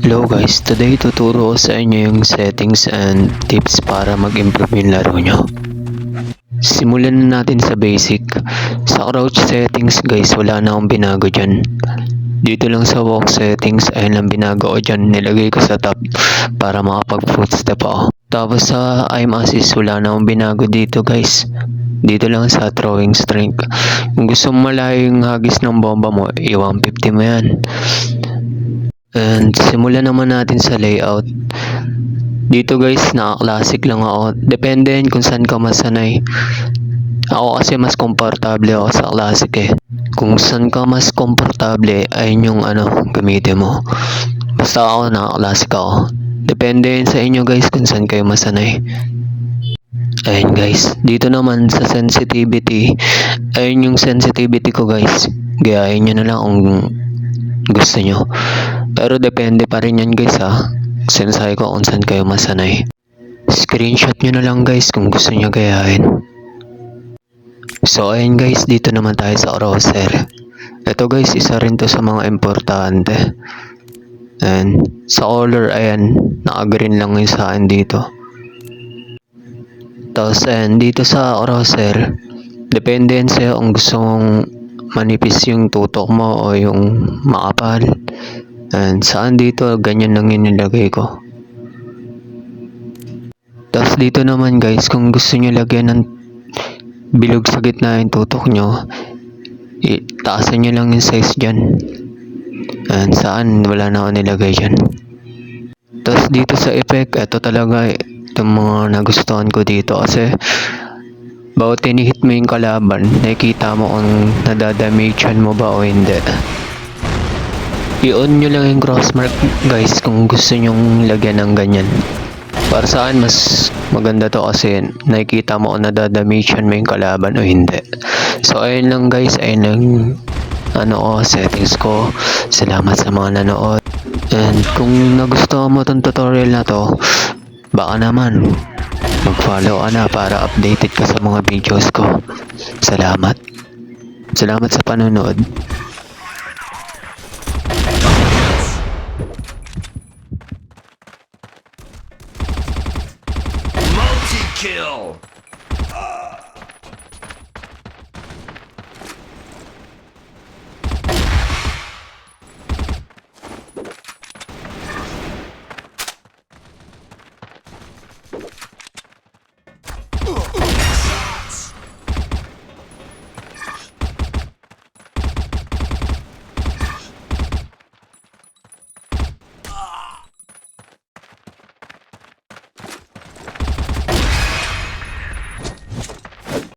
Hello guys, today tuturo ko sa inyo yung settings and tips para mag-improve yung laro nyo. Simulan na natin sa basic. Sa crouch settings guys, wala na akong binago dyan. Dito lang sa walk settings, ayun lang binago ko dyan. Nilagay ko sa top para makapag footstep ako. Tapos sa aim assist, wala na akong binago dito guys. Dito lang sa throwing strength. Kung gusto mo malayo yung hagis ng bomba mo, i-150 mo yan. And simulan naman natin sa layout. Dito guys, naka-classic lang ako. Depende yan kung saan ka masanay. Ako kasi mas komportable ako sa classic eh. Kung saan ka mas komportable, ayun yung gamitin mo. Basta ako naka-classic ako. Depende yan sa inyo guys kung saan kayo masanay. Ayun guys, dito naman sa sensitivity, ayun yung sensitivity ko guys. Gayahin nyo na lang kung gusto nyo. Pero depende pa rin yan guys ha. Sinasabi ko kung saan kayo masanay. Screenshot nyo na lang guys kung gusto nyo gayahin. So ayun guys, dito naman tayo sa crosshair. Ito guys, isa rin to sa mga importante. And sa color, ayan, naka-green lang yung sa akin dito. Tapos ayan, dito sa crosshair, depende yan sa'yo kung gusto mong manipis yung tutok mo o yung makapal. And saan dito, ganyan lang yung nilagay ko. Tapos dito naman guys, kung gusto nyo lagyan ng bilog sa gitna yung tutok nyo, taasan nyo lang yung size dyan. And saan, wala na ako nilagay dyan. Tapos dito sa effect, ito talaga itong mga nagustuhan ko dito kasi bawat tinihit mo yung kalaban, nakikita mo kung nadadamagean mo ba o hindi. I-on nyo lang yung crossmark guys kung gusto nyong lagyan ng ganyan. Para saan mas maganda to kasi nakikita mo kung nadadamagean mo yung kalaban o hindi. So ayun lang guys, ayun lang settings ko. Salamat sa mga nanood. And kung nagustuhan mo tong tutorial na to, baka naman mag-follow ka na para updated ka sa mga videos ko. Salamat sa panonood.